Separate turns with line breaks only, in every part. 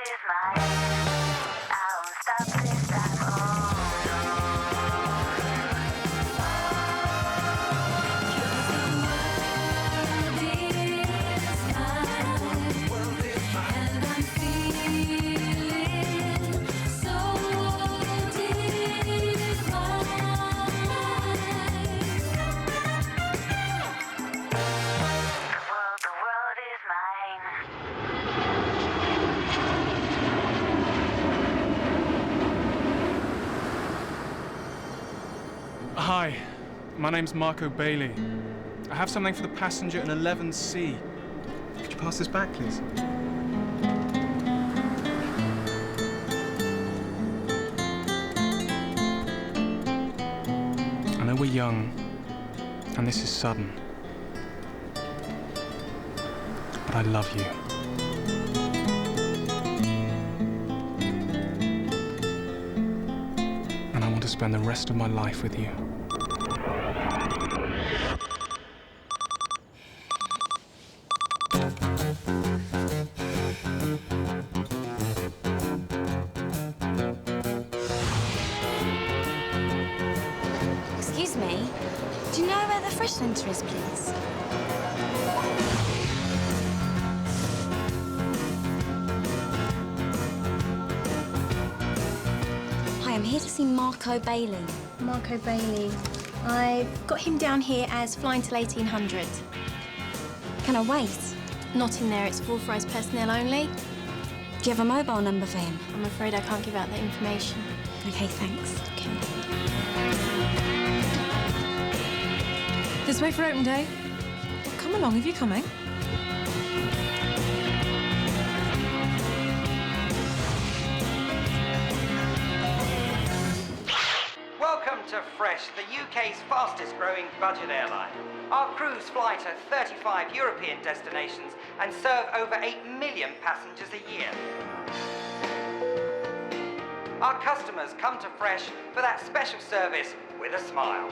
is mine. I won't stop this time.
Hi, my name's Marco Bailey. I have something for the passenger in 11C. Could you pass this back, please? I know we're young, and this is sudden, but I love you. And I want to spend the rest of my life with you.
Excuse me, do you know where the fresh centre is, please? Hi, I'm here to see Marco Bailey.
Marco Bailey. I've got him down here as flying till 1800.
Can I wait?
Not in there, it's authorised personnel only.
Do you have a mobile number for him?
I'm afraid I can't give out that information.
OK, thanks.
Okay.
This way for open day. Come along, if you're coming.
Welcome to Fresh, the UK's fastest growing budget airline. Our crews fly to 35 European destinations and serve over 8 million passengers a year. Our customers come to Fresh for that special service with a smile.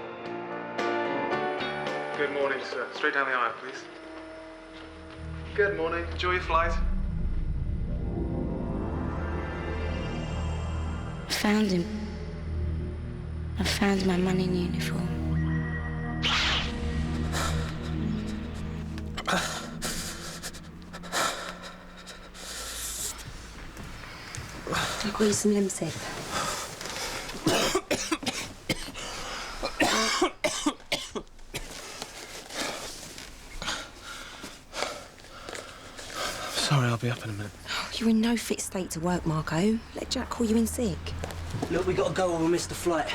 Good morning, sir. Straight down the aisle, please. Good morning. Enjoy your flight.
I found him. I found my man in uniform. I'll got you some Limsip.
Sorry, I'll be up in a minute.
You're in no fit state to work, Marco. Let Jack call you in sick.
Look, we gotta go or we'll miss the flight.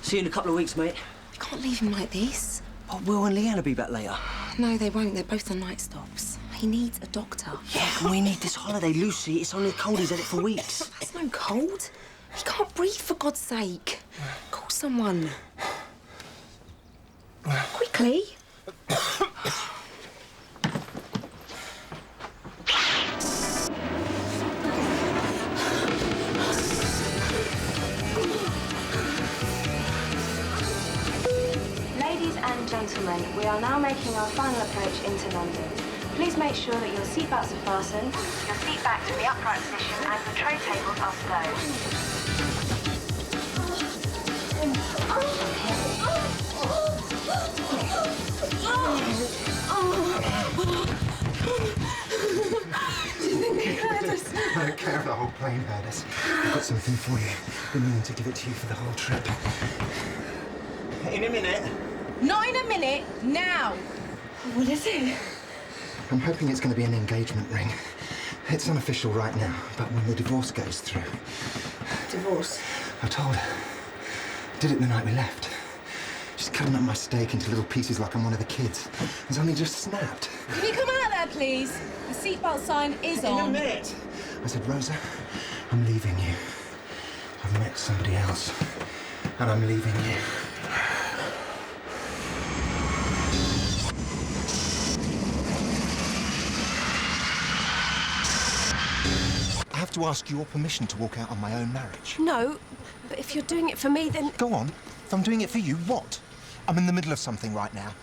See you in a couple of weeks, mate.
You can't leave him like this.
Oh, Will and Leanne will be back later.
No, they won't. They're both on night stops. He needs a doctor.
Yeah, and we need this holiday, Lucy. It's only cold. He's had it for weeks.
That's no cold. He can't breathe, for God's sake. Call someone. Quickly.
Ladies and gentlemen, we are now making our final approach into London. Please make sure that your seatbelts are fastened, your seat backs in the upright position, and the tray tables are stowed.
I don't care if the whole plane heard us. I've got something for you. Been meaning to give it to you for the whole trip.
In a minute.
Not in a minute, now.
What is it?
I'm hoping it's going to be an engagement ring. It's unofficial right now, but when the divorce goes through...
Divorce?
I told her. I did it the night we left. She's cutting up my steak into little pieces like I'm one of the kids. It's only just snapped.
Can you come out there, please? The seatbelt sign is on.
In a minute.
I said, Rosa, I'm leaving you. I've met somebody else, and I'm leaving you. I have to ask your permission to walk out on my own marriage.
No, but if you're doing it for me, then...
Go on. If I'm doing it for you, what? I'm in the middle of something right now.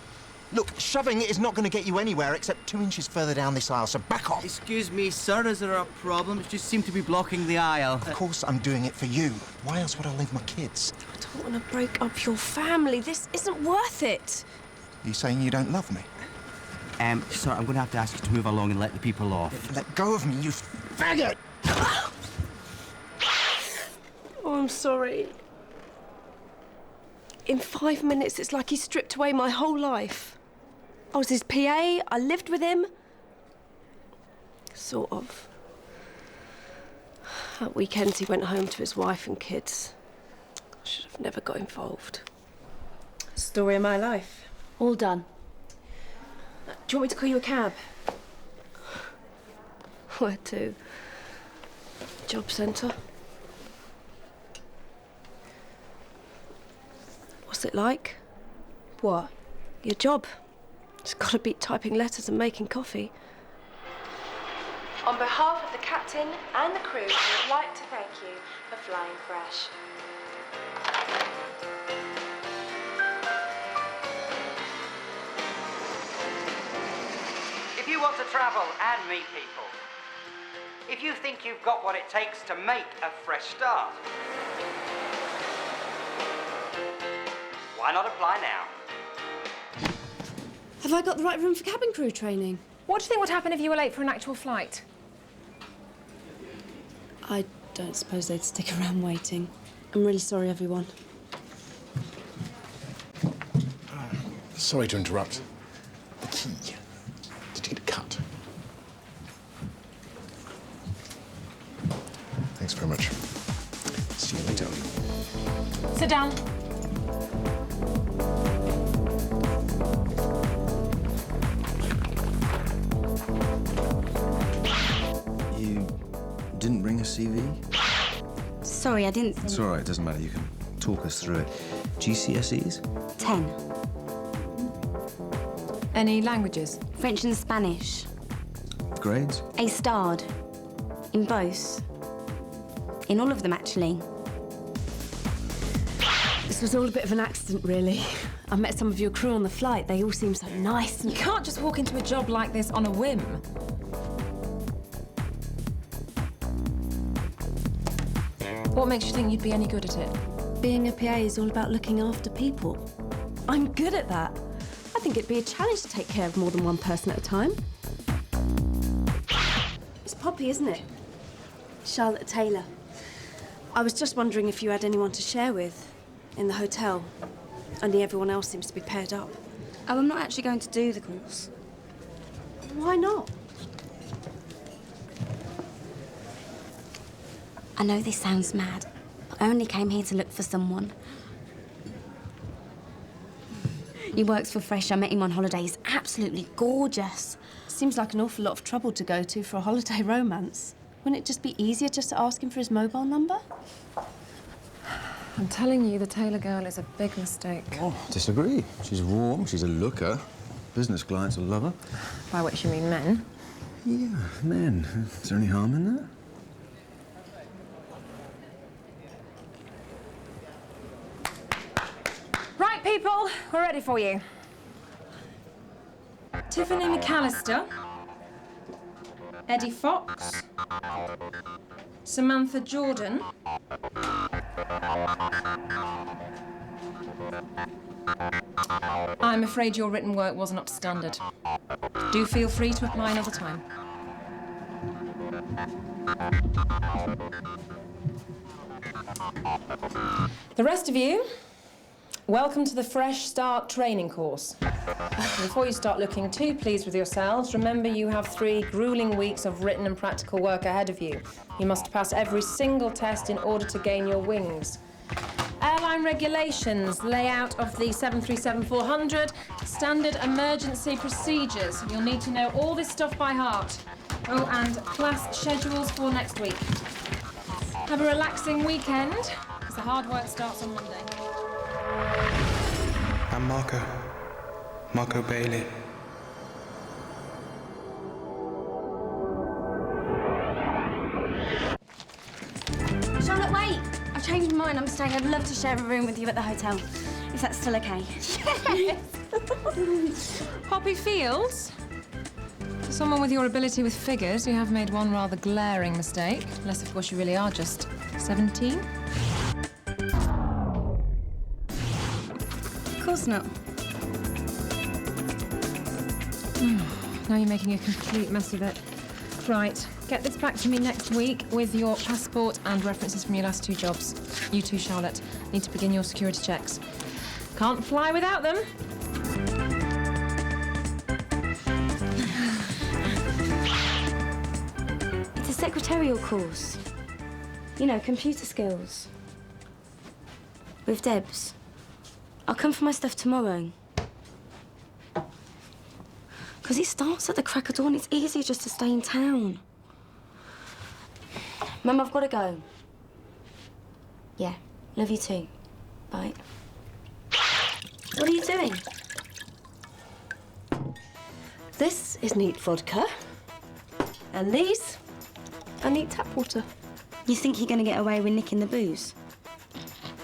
Look, shoving it is not going to get you anywhere except 2 inches further down this aisle, so back off.
Excuse me, sir, is there a problem? It just seemed to be blocking the aisle.
Of course I'm doing it for you. Why else would I leave my kids?
I don't want to break up your family. This isn't worth it.
Are you saying you don't love me?
Sir, I'm going to have to ask you to move along and let the people off.
Let go of me, you faggot!
Oh, I'm sorry. In 5 minutes, it's like he stripped away my whole life. I was his PA, I lived with him. Sort of. At weekends, he went home to his wife and kids. I should have never got involved. Story of my life.
All done.
Do you want me to call you a cab? Where to? Job centre. What's it like?
What?
Your job. It's got to beat typing letters and making coffee. On behalf of the captain and the crew, we would like to thank you for flying fresh.
If you want to travel and meet people, if you think you've got what it takes to make a fresh start, why not apply now?
Have I got the right room for cabin crew training?
What do you think would happen if you were late for an actual flight?
I don't suppose they'd stick around waiting. I'm really sorry, everyone.
Sorry to interrupt. The key. Did you get a cut? Thanks very much. See you later.
Sit down.
You didn't bring a CV?
Sorry, I didn't...
It's all right, it doesn't matter. You can talk us through it. GCSEs?
10.
Any languages?
French and Spanish.
Grades?
A starred. In both. In all of them, actually.
This was all a bit of an accident, really. I met some of your crew on the flight. They all seem so nice.
You can't just walk into a job like this on a whim. What makes you think you'd be any good at it?
Being a PA is all about looking after people. I'm good at that. I think it'd be a challenge to take care of more than one person at a time. It's Poppy, isn't it? Charlotte Taylor. I was just wondering if you had anyone to share with in the hotel. Only everyone else seems to be paired up.
Oh, I'm not actually going to do the course.
Why not?
I know this sounds mad, but I only came here to look for someone. He works for Fresh. I met him on holiday. He's absolutely gorgeous.
Seems like an awful lot of trouble to go to for a holiday romance. Wouldn't it just be easier just to ask him for his mobile number?
I'm telling you, the Taylor girl is a big mistake.
Oh, disagree. She's warm, she's a looker. Business clients will love her.
By which you mean men?
Yeah, men. Is there any harm in that?
Right, people, we're ready for you. Tiffany McAllister, Eddie Fox, Samantha Jordan, I'm afraid your written work wasn't up to standard. Do feel free to apply another time. The rest of you, welcome to the Fresh Start training course. Before you start looking too pleased with yourselves, remember you have 3 grueling weeks of written and practical work ahead of you. You must pass every single test in order to gain your wings. Airline regulations, layout of the 737-400, standard emergency procedures. You'll need to know all this stuff by heart. Oh, and class schedules for next week. Have a relaxing weekend, because the hard work starts on Monday.
I'm Marco Bailey.
Charlotte, wait! I've changed my mind. I'm staying. I'd love to share a room with you at the hotel, if that's still okay.
Yes! Poppy Fields? For someone with your ability with figures, you have made one rather glaring mistake. Unless, of course, you really are just 17.
Of course not.
Now you're making a complete mess of it. Right, get this back to me next week with your passport and references from your last 2 jobs. You too, Charlotte, need to begin your security checks. Can't fly without them.
It's a secretarial course. You know, computer skills. With Debs. I'll come for my stuff tomorrow. Because it starts at the crack of dawn. It's easier just to stay in town. Mum, I've got to go. Yeah, love you too. Bye. What are you doing?
This is neat vodka. And these are neat tap water.
You think you're going to get away with nicking the booze?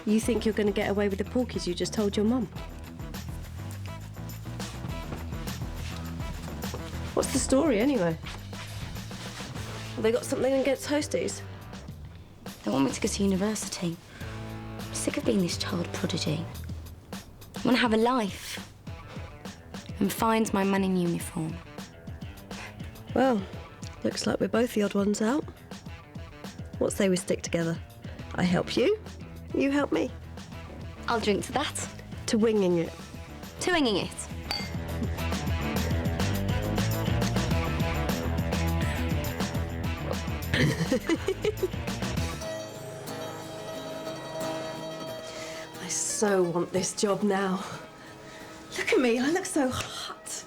You think you're going to get away with the porkies you just told your mum? What's the story, anyway? Have they got something against Hosties?
They want me to go to university. I'm sick of being this child prodigy. I want to have a life. And find my man in uniform.
Well, looks like we're both the odd ones out. What say we stick together? I help you, you help me.
I'll drink to that.
To winging it.
To winging it.
I so want this job now. Look at me, I look so hot.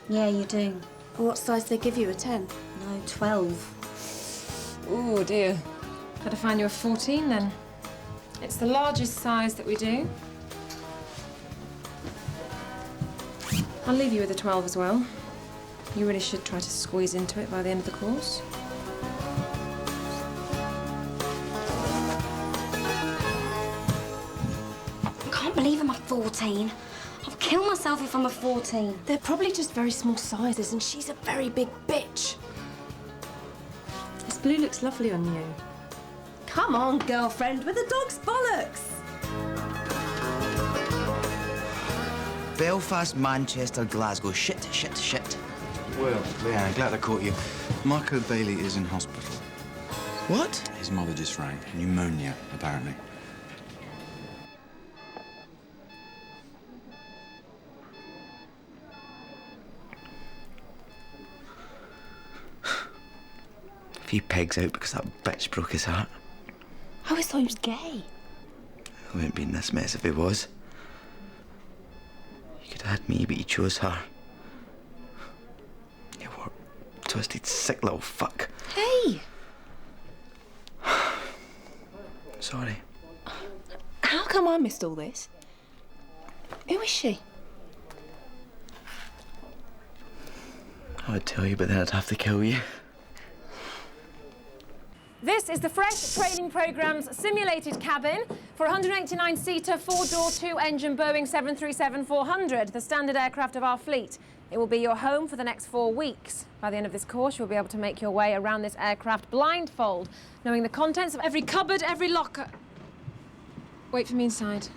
Yeah, you do.
What size they give you, a 10?
No, 12.
Oh, dear. Better find you a 14, then. It's the largest size that we do. I'll leave you with a 12 as well. You really should try to squeeze into it by the end of the course.
I can't believe I'm a 14. I'll kill myself if I'm a 14.
They're probably just very small sizes, and she's a very big bitch. This blue looks lovely on you. Come on, girlfriend, with a dog's bollocks.
Belfast, Manchester, Glasgow. Shit, shit, shit.
Well, yeah, I'm glad I caught you. Marco Bailey is in hospital.
What?
His mother just rang. Pneumonia, apparently.
A few pegs out because that bitch broke his heart.
I always thought he was gay.
I wouldn't be in this mess if he was. You could have had me, but you chose her. You what? Twisted, sick little fuck.
Hey!
Sorry.
How come I missed all this? Who is she?
I would tell you, but then I'd have to kill you.
This is the Fresh Training Programme's simulated cabin for a 189-seater, 4-door, 2-engine Boeing 737-400, the standard aircraft of our fleet. It will be your home for the next 4 weeks. By the end of this course, you'll be able to make your way around this aircraft blindfold, knowing the contents of every cupboard, every locker. Wait for me inside.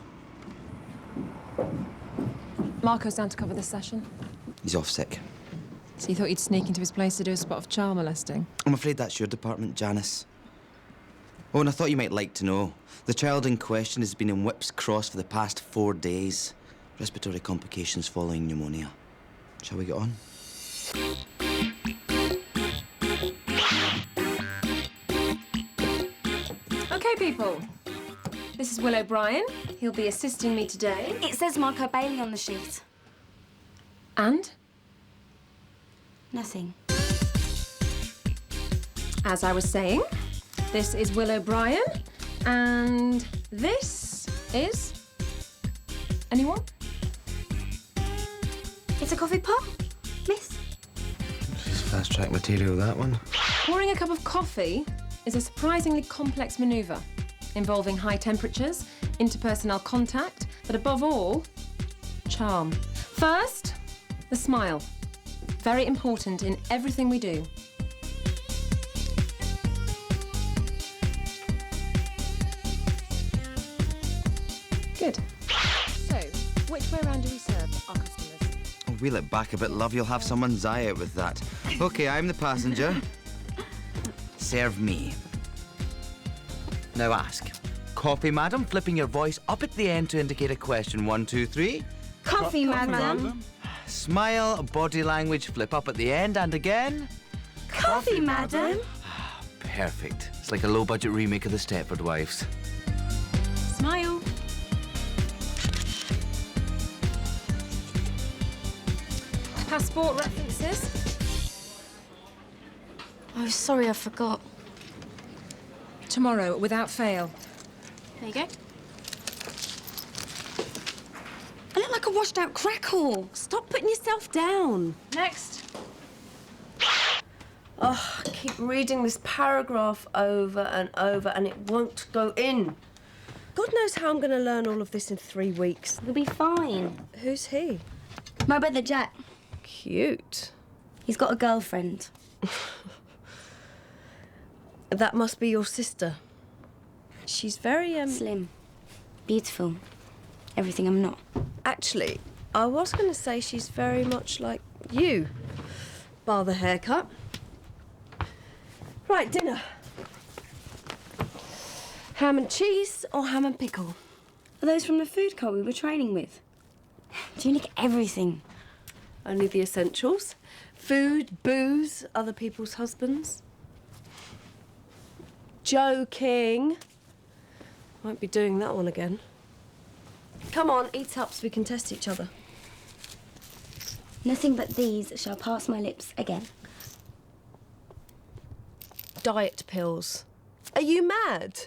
Marco's down to cover this session.
He's off sick.
So you thought you'd sneak into his place to do a spot of child molesting?
I'm afraid that's your department, Janice. Oh, and I thought you might like to know. The child in question has been in Whip's Cross for the past 4 days. Respiratory complications following pneumonia. Shall we get on?
OK, people. This is Will O'Brien. He'll be assisting me today.
It says Marco Bailey on the sheet.
And?
Nothing.
As I was saying, this is Will O'Brien, and this is... anyone?
It's a coffee pot, miss.
She's fast-track material, that one.
Pouring a cup of coffee is a surprisingly complex manoeuvre, involving high temperatures, interpersonal contact, but above all, charm. First, the smile. Very important in everything we do. Good. So, which way around do we serve our customers?
Wheel it back a bit, love. You'll have someone's eye out with that. OK, I'm the passenger. Serve me. Now ask. Coffee, madam, flipping your voice up at the end to indicate a question. 1, 2, 3.
Coffee, madam.
Smile, body language, flip up at the end, and again.
Coffee, madam.
Perfect. It's like a low-budget remake of the Stepford Wives.
Smile.
Passport references?
Oh, sorry, I forgot.
Tomorrow, without fail.
There you go.
I look like a washed-out crackle.
Stop putting yourself down.
Next.
Oh, I keep reading this paragraph over and over and it won't go in. God knows how I'm going to learn all of this in 3 weeks.
You'll be fine.
Who's he?
My brother Jack.
Cute.
He's got a girlfriend.
That must be your sister. She's very,
Slim. Beautiful. Everything I'm not.
Actually, I was going to say she's very much like you. Bar the haircut. Right, dinner. Ham and cheese or ham and pickle?
Are those from the food cart we were training with? Do you nick everything?
Only the essentials. Food, booze, other people's husbands. Joking. Won't be doing that one again. Come on, eat up so we can test each other.
Nothing but these shall pass my lips again.
Diet pills. Are you mad?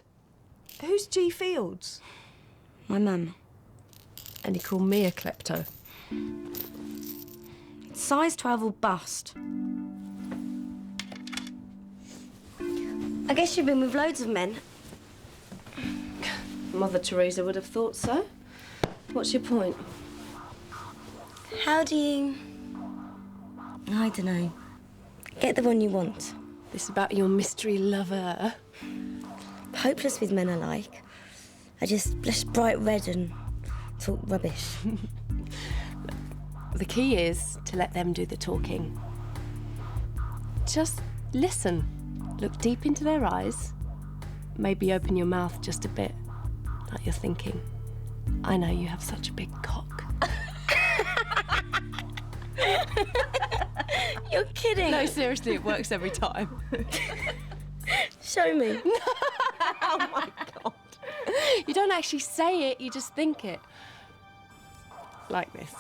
Who's G. Fields?
My mum.
And he called me a klepto.
Size 12 will bust. I guess you've been with loads of men.
Mother Teresa would have thought so. What's your point?
How do you... I don't know. Get the one you want.
This about your mystery lover?
Hopeless with men alike. I just blush bright red and talk rubbish.
The key is to let them do the talking. Just listen. Look deep into their eyes. Maybe open your mouth just a bit, like you're thinking, I know you have such a big cock.
You're kidding.
No, seriously, it works every time.
Show me.
Oh my God. You don't actually say it, you just think it. Like this.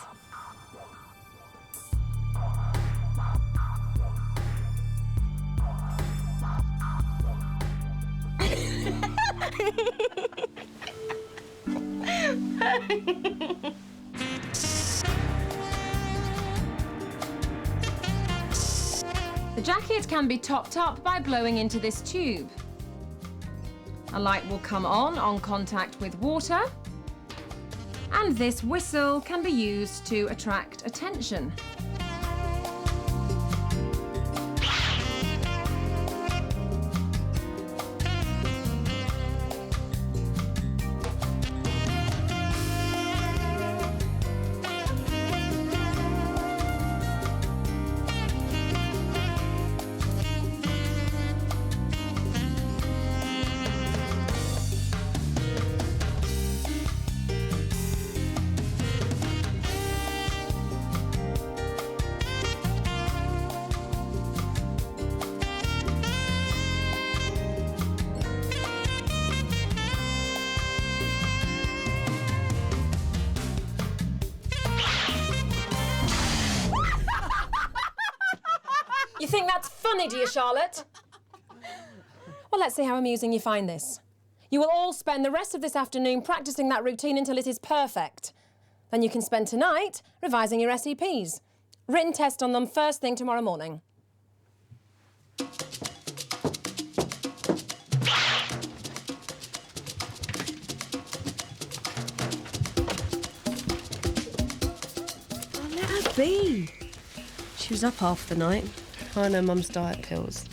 The jacket can be topped up by blowing into this tube. A light will come on contact with water, and this whistle can be used to attract attention. You think that's funny, do you, Charlotte? Well, let's see how amusing you find this. You will all spend the rest of this afternoon practicing that routine until it is perfect. Then you can spend tonight revising your SEPs. Written test on them first thing tomorrow morning.
be? She was up half the night, trying her mum's diet pills.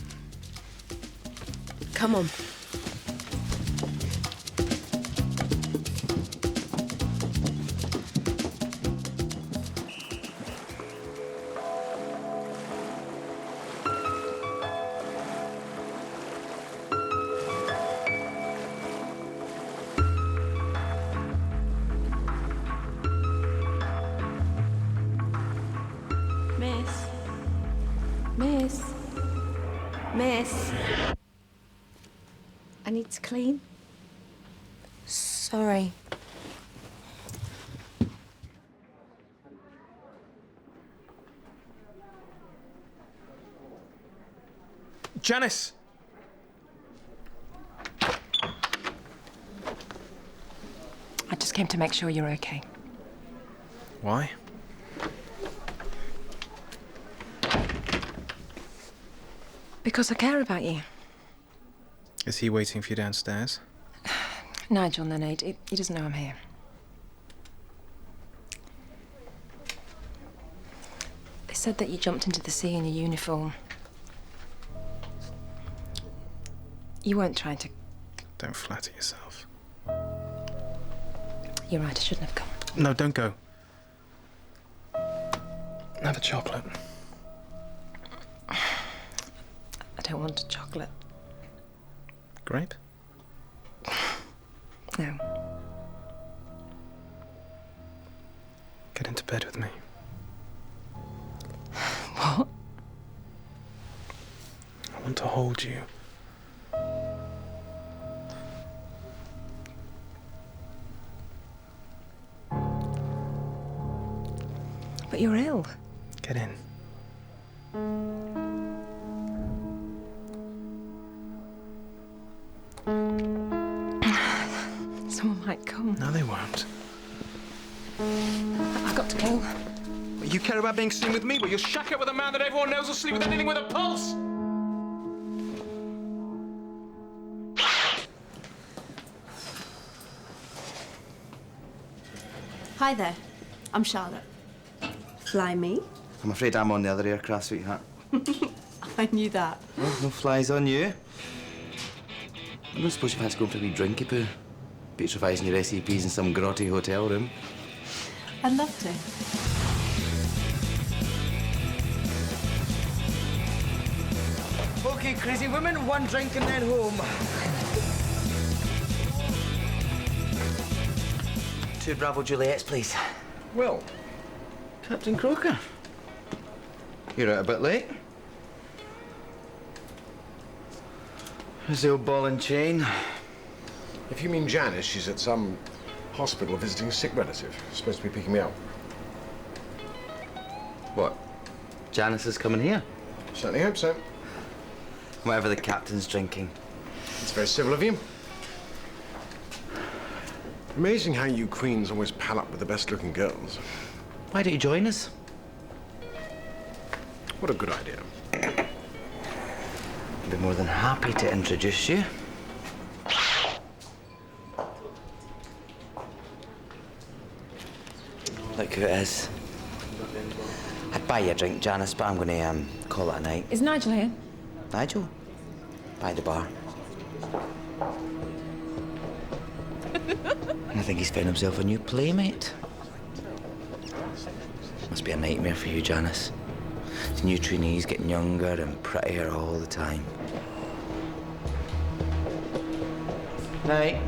Come on.
Miss. I need to clean. Sorry.
Janice!
I just came to make sure you're okay.
Why?
Because I care about you.
Is he waiting for you downstairs?
Nigel, no, Nate, he doesn't know I'm here. They said that you jumped into the sea in your uniform. You weren't trying to...
Don't flatter yourself.
You're right, I shouldn't have come.
No, don't go. Have a chocolate.
I don't want a chocolate.
Grape?
No.
Get into bed with me.
What?
I want to hold you.
But you're ill.
Get in.
Someone might come.
No, they won't.
I've got to go.
You care about being seen with me, but you'll shack up with a man that everyone knows will sleep with anything with a pulse!
Hi there. I'm Charlotte. Fly me?
I'm afraid I'm on the other aircraft, sweetheart.
I knew that.
Well, no flies on you. I don't suppose you've had to go for a wee drinky poo. Beats revising your SEPs in some grotty hotel room.
I'd love to.
OK, crazy women, one drink and then home. 2 Bravo Juliets, please.
Well,
Captain Croker. You're out a bit late. There's the old ball and chain.
if you mean Janice, she's at some hospital visiting a sick relative. Supposed to be picking me up.
What? Janice is coming here?
Certainly hope so.
Whatever the captain's drinking.
It's very civil of you. Amazing how you queens always pal up with the best-looking girls.
Why don't you join us?
What a good idea.
I'd be more than happy to introduce you. Look who it is. I'd buy you a drink, Janice, but I'm going to call it a night.
Is Nigel here?
Nigel? By the bar. I think he's found himself a new playmate. Must be a nightmare for you, Janice. The new trainees getting younger and prettier all the time. Night.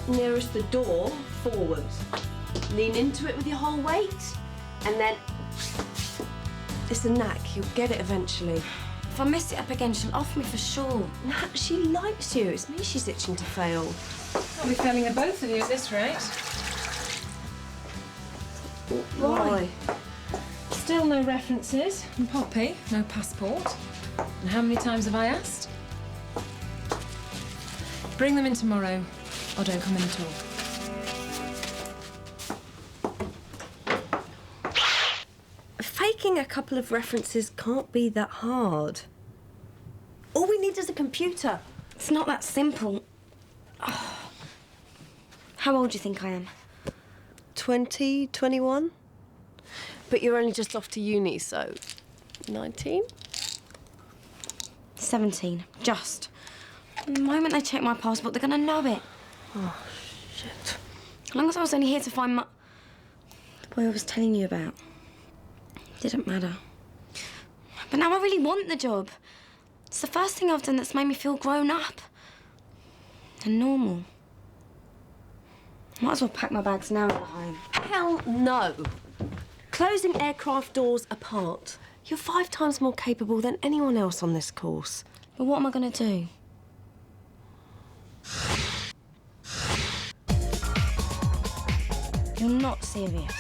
nearest the door, forward. Lean into it with your whole weight, and then... It's a knack, you'll get it eventually.
If I mess it up again, she'll off me for sure.
Nat, she likes you. It's me she's itching to fail.
I'll be failing at both of you at this rate.
Why?
Still no references from Poppy, no passport. And how many times have I asked? Bring them in tomorrow, or don't come in at all.
Faking a couple of references can't be that hard. All we need is a computer.
It's not that simple. Oh. How old do you think I am?
20, 21? But you're only just off to uni, so 19?
17, just. The moment they check my passport, they're gonna know it.
Oh, shit.
As long as I was only here to find the boy I was telling you about. Didn't matter. But now I really want the job. It's the first thing I've done that's made me feel grown up and normal. Might as well pack my bags now and go home.
Hell no. Closing aircraft doors apart. You're 5 times more capable than anyone else on this course.
But what am I gonna do? You're not serious.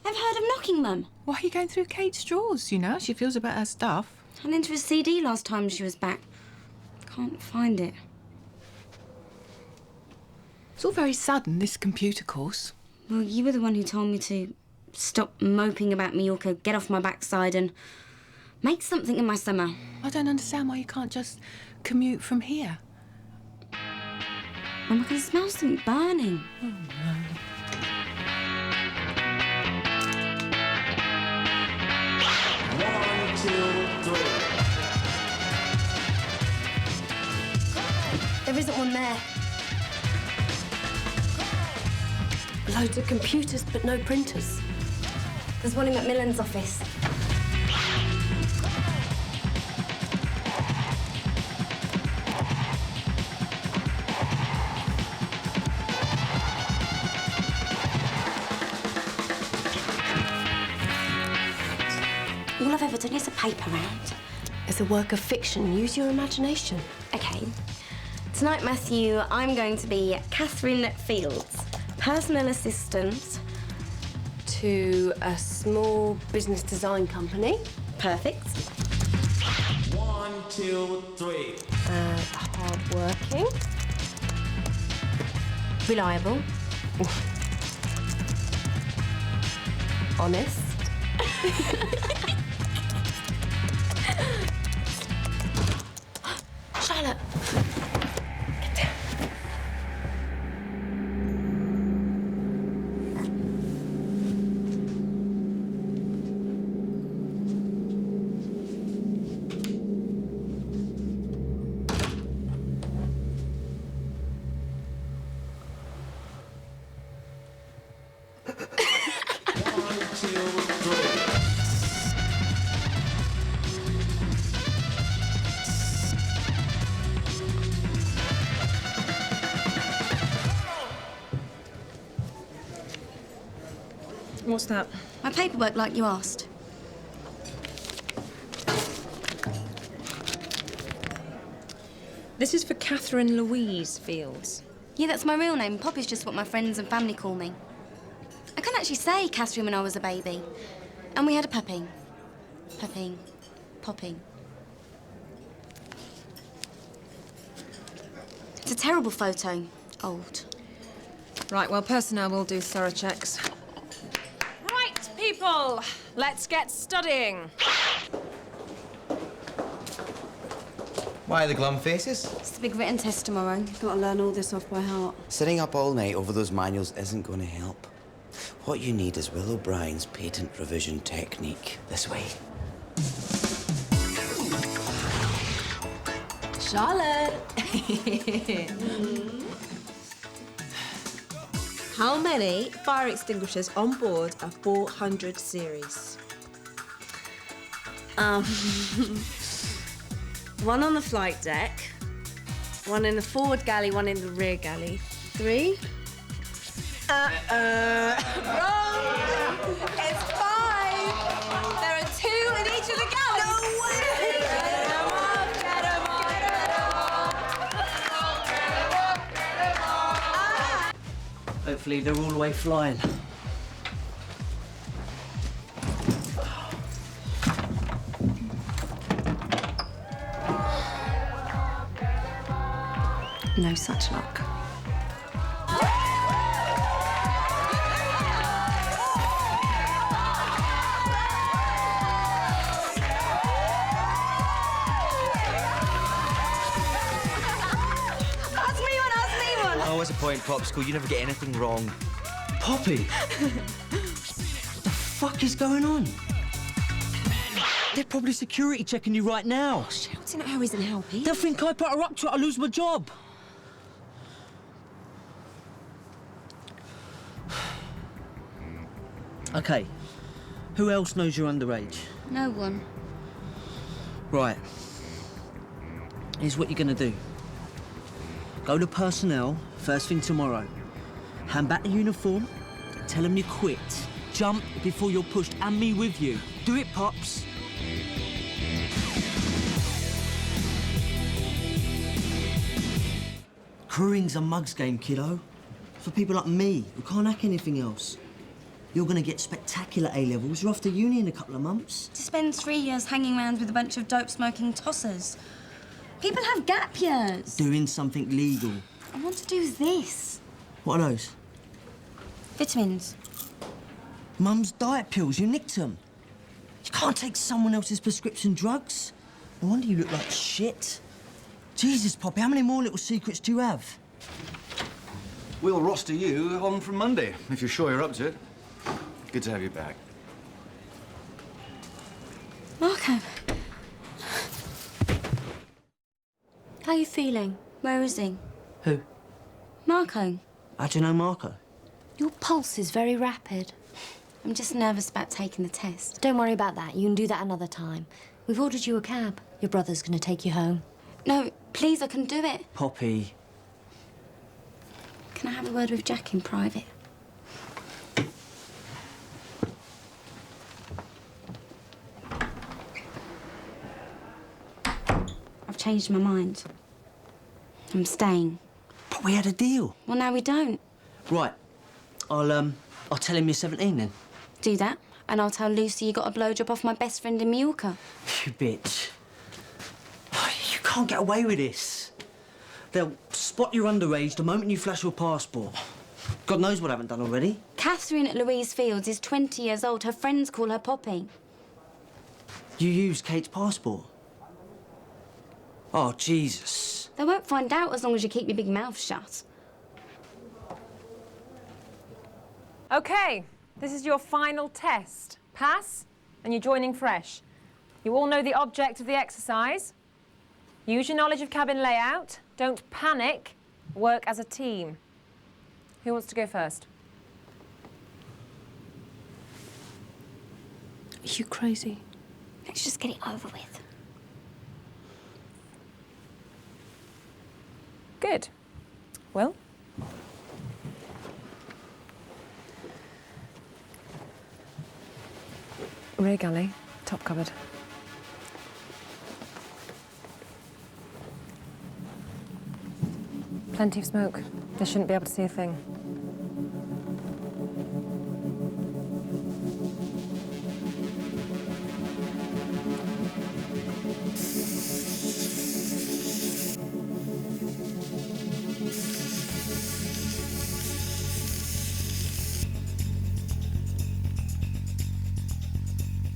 I've heard of knocking, Mum.
Why are you going through Kate's drawers, you know? She feels about her stuff.
I went into a CD last time she was back. Can't find it.
It's all very sudden, this computer course.
Well, you were the one who told me to stop moping about Mallorca, get off my backside and make something in my summer.
I don't understand why you can't just commute from here.
Mum, I can smell something burning.
Oh, no.
There isn't one there.
Loads of computers, but no printers.
There's one in Macmillan's office. All I've ever done is a paper round.
It's a work of fiction. Use your imagination.
Okay. Tonight, Matthew, I'm going to be Catherine Fields, personal assistant
to a small business design company.
Perfect.
1, 2, 3.
Hard-working.
Reliable.
Honest.
Charlotte.
What's that?
My paperwork, like you asked.
This is for Catherine Louise Fields.
Yeah, that's my real name. Poppy's just what my friends and family call me. I can't actually say Catherine when I was a baby. And we had a puppy. Poppy. It's a terrible photo. Old.
Right, well, personnel will do thorough checks. Right, people, let's get studying.
Why the glum faces?
It's the big written test tomorrow.
Got to learn all this off by heart.
Sitting up all night over those manuals isn't going to help. What you need is Will O'Brien's patent revision technique. This way.
Charlotte!
How many fire extinguishers on board a 400 series?
One on the flight deck, one in the forward galley, one in the rear galley. 3. Wrong! It's 5! There are 2 in each of the galleys! No way! Get 'em off!
Hopefully they're all the way flying.
No such luck.
Oh, what's the point, Popsicle? You never get anything wrong.
Poppy! What the fuck is going on? They're probably security checking you right now.
Shouting at her isn't helping.
They'll think I put her up to it, I'll lose my job. Okay, who else knows you're underage?
No one.
Right. Here's what you're gonna do. Go to personnel first thing tomorrow. Hand back the uniform, tell them you quit. Jump before you're pushed, and me with you. Do it, Pops. Crewing's a mugs game, kiddo. For people like me, who can't hack anything else. You're gonna get spectacular A-levels. You're off to uni in a couple of months.
To spend 3 years hanging around with a bunch of dope-smoking tossers. People have gap years.
Doing something legal.
I want to do this.
What are those?
Vitamins.
Mum's diet pills, you nicked them. You can't take someone else's prescription drugs. No wonder you look like shit. Jesus, Poppy, how many more little secrets do you have?
We'll roster you on from Monday, if you're sure you're up to it. Good to have you back.
Marco.
How are you feeling?
Where is he?
Who?
Marco.
How do you know Marco?
Your pulse is very rapid.
I'm just nervous about taking the test.
Don't worry about that. You can do that another time. We've ordered you a cab. Your brother's going to take you home.
No, please, I can do it.
Poppy.
Can I have a word with Jack in private? I've changed my mind. I'm staying.
But we had a deal.
Well, now we don't.
Right. I'll tell him you're 17 then.
Do that, and I'll tell Lucy you got a blowjob off my best friend in Mallorca.
You bitch. You can't get away with this. They'll spot you're underage the moment you flash your passport. God knows what I haven't done already.
Catherine at Louise Fields is 20 years old. Her friends call her Poppy.
You used Kate's passport? Oh, Jesus.
They won't find out as long as you keep your big mouth shut.
OK, this is your final test. Pass, and you're joining fresh. You all know the object of the exercise. Use your knowledge of cabin layout. Don't panic. Work as a team. Who wants to go first?
Are you crazy?
Let's just get it over with.
Good. Will? Rear galley, top cupboard. Plenty of smoke. They shouldn't be able to see a thing.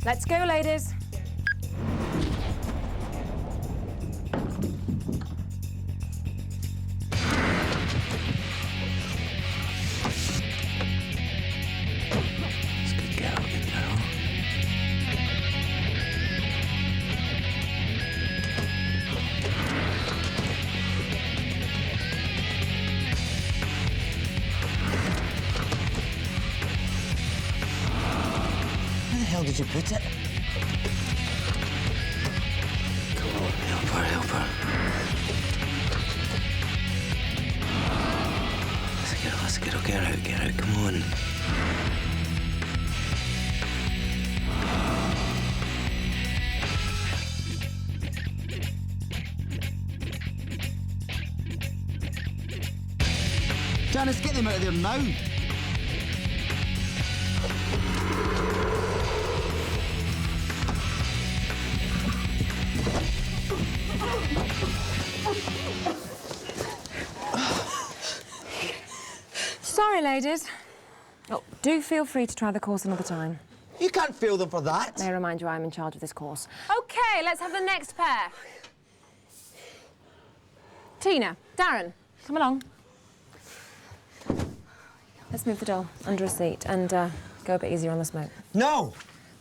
Let's go, ladies.
Good girl, good girl.
Where the hell did you put it?
Now, come on. Janice, get them out of there now.
Sorry, ladies. Oh, do feel free to try the course another time.
You can't fail them for that.
May I remind you I'm in charge of this course. OK, let's have the next pair. Tina, Darren, come along. Let's move the doll under a seat and go a bit easier on the smoke.
No!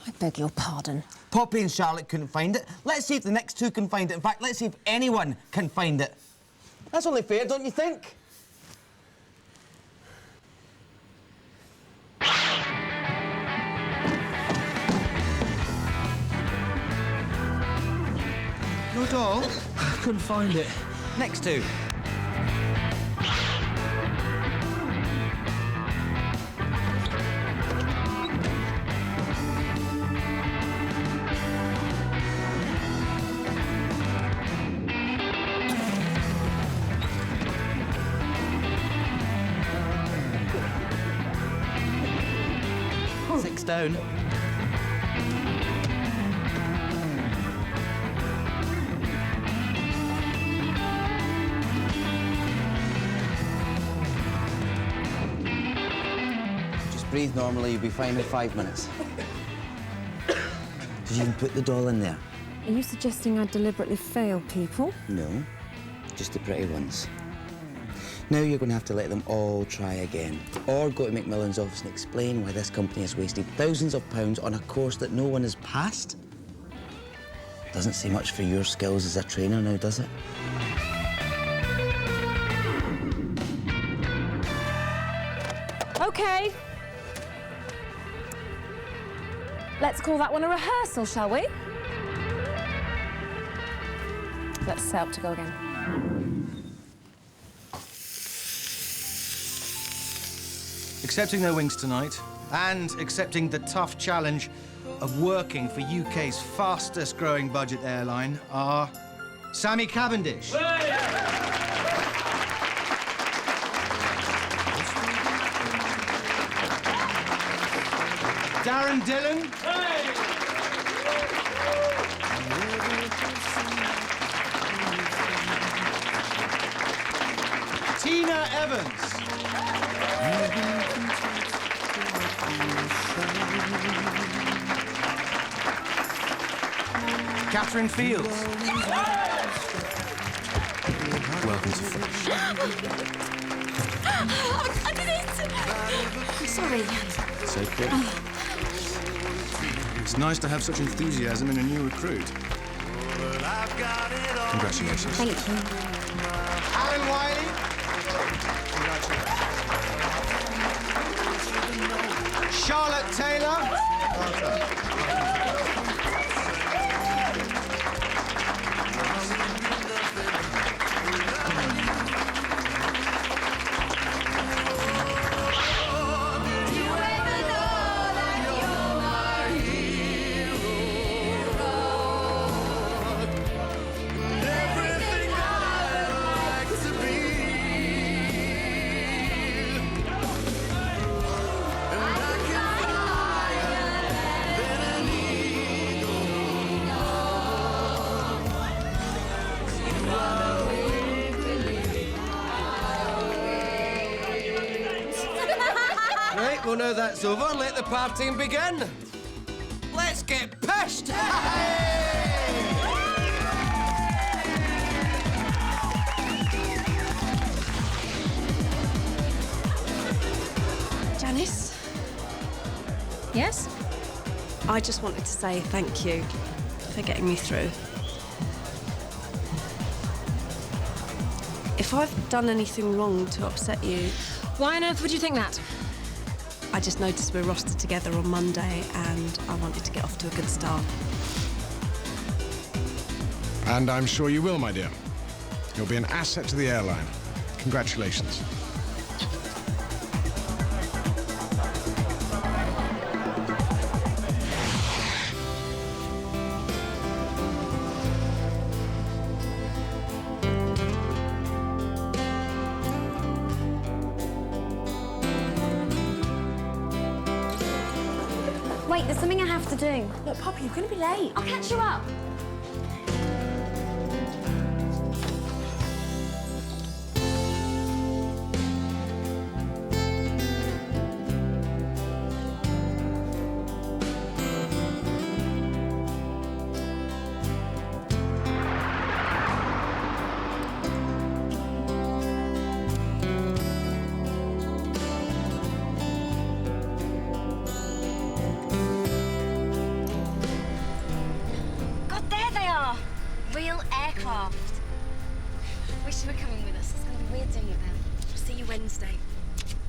I beg your pardon.
Poppy and Charlotte couldn't find it. Let's see if the next two can find it. In fact, let's see if anyone can find it. That's only fair, don't you think? No doll?
I couldn't find it.
Next two. Six down. Just breathe normally, you'll be fine in 5 minutes. Did you even put the doll in there?
Are you suggesting I deliberately fail people?
No, just the pretty ones. Now you're going to have to let them all try again. Or go to Macmillan's office and explain why this company has wasted thousands of pounds on a course that no one has passed. Doesn't say much for your skills as a trainer now, does it?
OK. Let's call that one a rehearsal, shall we? Let's set up to go again.
Accepting their wings tonight and accepting the tough challenge of working for UK's fastest growing budget airline are Sammy Cavendish. Darren Dillon. Tina Evans. Catherine Fields. Welcome to Fresh.
I did it! I'm sorry.
It's okay. It's nice to have such enthusiasm in a new recruit. Congratulations.
Thank you.
Alan Wiley. Charlotte Taylor.
Right, well, now that's over, let the partying begin. Let's get pissed!
Janice?
Yes?
I just wanted to say thank you for getting me through. If I've done anything wrong to upset you...
Why on earth would you think that?
I just noticed we're rostered together on Monday and I wanted to get off to a good start.
And I'm sure you will, my dear. You'll be an asset to the airline. Congratulations.
Wait, there's something I have to do.
Look, Poppy, you're going to be late.
I'll catch you up. Real aircraft. Wish you were coming with us. It's going to be weird doing it now.
I'll see you Wednesday.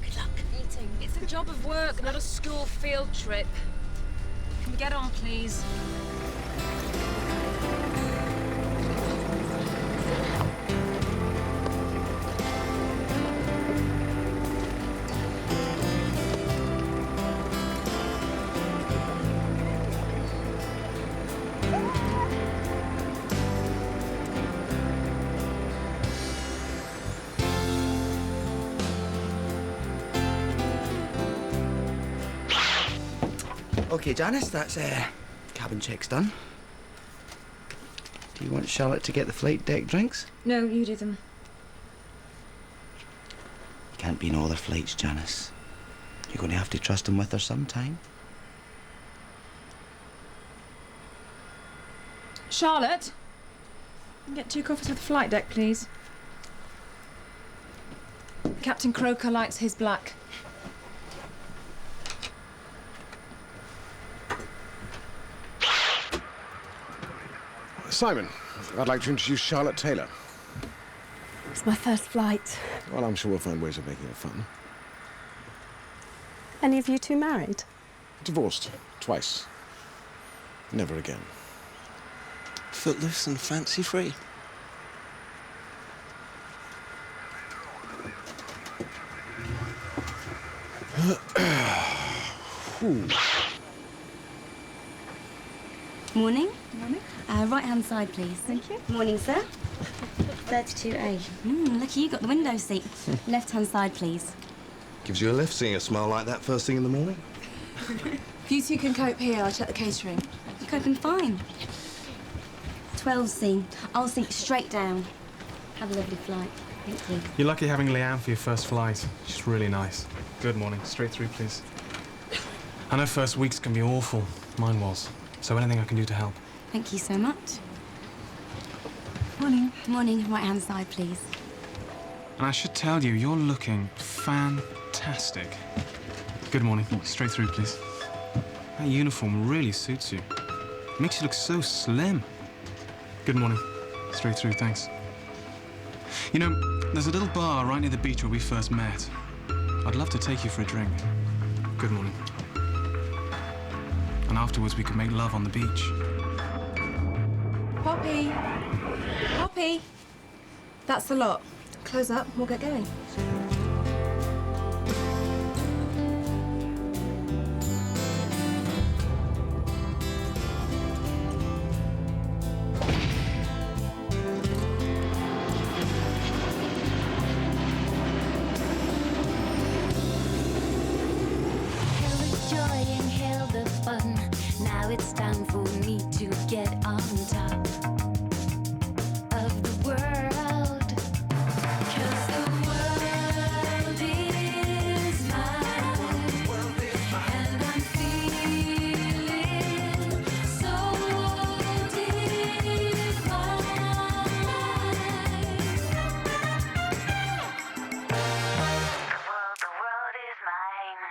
Good luck.
You too.
It's a job of work, not a school field trip. Can we get on, please?
OK, Janice, that's cabin checks done. Do you want Charlotte to get the flight deck drinks?
No, you do them.
Can't be in all their flights, Janice. You're going to have to trust him with her sometime.
Charlotte, get 2 coffees with the flight deck, please. Captain Croker likes his black.
Simon, I'd like to introduce Charlotte Taylor.
It's my first flight.
Well, I'm sure we'll find ways of making it fun.
Any of you two married?
Divorced. Twice. Never again.
Footloose and fancy-free.
Morning. Morning. Right-hand side, please. Thank you. Morning, sir. 32A. Lucky you got the window seat. Left-hand side, please.
Gives you a lift seeing a smile like that first thing in the morning.
If you two can cope here, I'll check the catering.
You're coping fine. 12C. I'll sink straight down. Have a lovely flight. Thank you.
You're lucky having Leanne for your first flight. She's really nice. Good morning. Straight through, please. I know first weeks can be awful. Mine was. So anything I can do to help.
Thank you so much.
Morning.
Morning. Right-hand side, please.
And I should tell you, you're looking fantastic. Good morning. Straight through, please. That uniform really suits you. Makes you look so slim. Good morning. Straight through, thanks. You know, there's a little bar right near the beach where we first met. I'd love to take you for a drink. Good morning. And afterwards we could make love on the beach.
Poppy! Poppy! That's the lot. Close up, we'll get going.
Now it's time for me to get on top of the world, 'cause the world is mine, and I'm feeling so divine. The world is mine.